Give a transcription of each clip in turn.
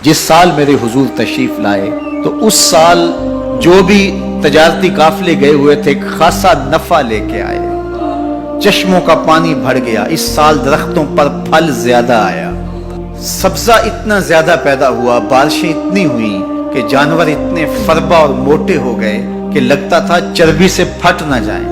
جس سال میرے حضور تشریف لائے تو اس سال جو بھی تجارتی قافلے گئے ہوئے تھے خاصا نفع لے کے آئے، چشموں کا پانی بڑھ گیا، اس سال درختوں پر پھل زیادہ آیا، سبزہ اتنا زیادہ پیدا ہوا، بارشیں اتنی ہوئیں کہ جانور اتنے فربا اور موٹے ہو گئے کہ لگتا تھا چربی سے پھٹ نہ جائیں۔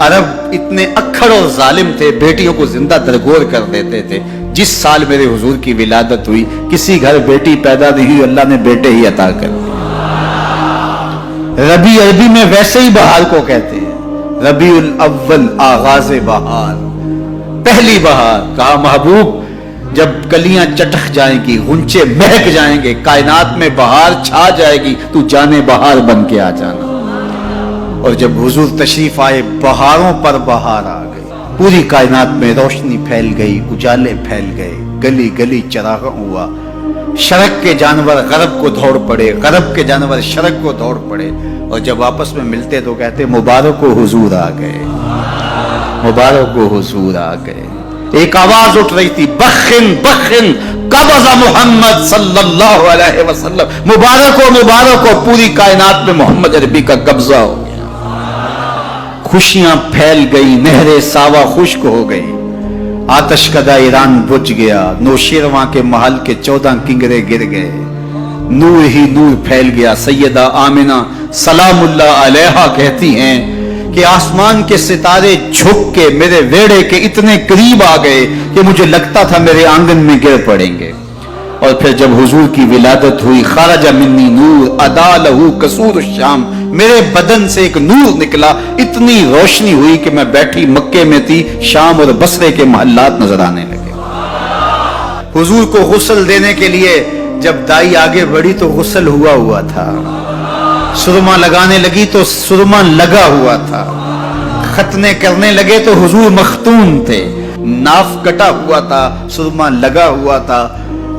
عرب اتنے اکھڑ اور ظالم تھے، بیٹیوں کو زندہ درگور کر دیتے تھے۔ جس سال میرے حضور کی ولادت ہوئی کسی گھر بیٹی پیدا نہیں ہوئی، اللہ نے بیٹے ہی عطا کر دیے۔ ربیع عربی میں ویسے ہی بہار کو کہتے ہیں، ربیع الاول آغاز بہار، پہلی بہار۔ کہا محبوب جب کلیاں چٹک جائیں گی، غنچے مہک جائیں گے، کائنات میں بہار چھا جائے گی، تو جانے بہار بن کے آ جانا۔ اور جب حضور تشریف آئے بہاروں پر بہار آ گئی، پوری کائنات میں روشنی پھیل گئی، اجالے پھیل گئے، گلی گلی چراغ ہوا، شرق کے جانور غرب کو دوڑ پڑے، غرب کے جانور شرق کو دوڑ پڑے، اور جب آپس میں ملتے تو کہتے مبارک و حضور آ گئے، مبارک و حضور آ گئے۔ ایک آواز اٹھ رہی تھی، بخن بخن قبض محمد صلی اللہ علیہ وسلم، مبارک ہو پوری کائنات میں محمد عربی کا قبضہ ہو گیا۔ خوشیاں پھیل گئی، نہریں ساوا خشک ہو گئی، آتش کدہ ایران بجھ گیا، نوشیرواں کے محل کے 14 کنگرے گر گئے، نور ہی نور پھیل گیا۔ سیدہ آمنہ سلام اللہ علیہا کہتی ہیں کہ آسمان کے ستارے جھک کے میرے ویڑے کے اتنے قریب آ گئے کہ مجھے لگتا تھا میرے آنگن میں گر پڑیں گے۔ اور پھر جب حضور کی ولادت ہوئی، خرج منی نور ادا لہو قصور الشام، میرے بدن سے ایک نور نکلا، اتنی روشنی ہوئی کہ میں بیٹھی مکے میں تھی، شام اور بصرے کے محلات نظر آنے لگے۔ حضور کو غسل دینے کے لیے جب دائی آگے بڑھی تو غسل ہوا تھا، سرما لگانے لگی تو سرما لگا ہوا تھا، ختنے کرنے لگے تو حضور مختون تھے، ناف کٹا ہوا تھا، سرما لگا ہوا تھا،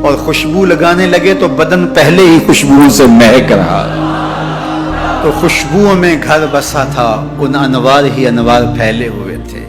اور خوشبو لگانے لگے تو بدن پہلے ہی خوشبو سے مہک رہا، تو خوشبوؤں میں گھر بسا تھا، ان انوار ہی انوار پھیلے ہوئے تھے۔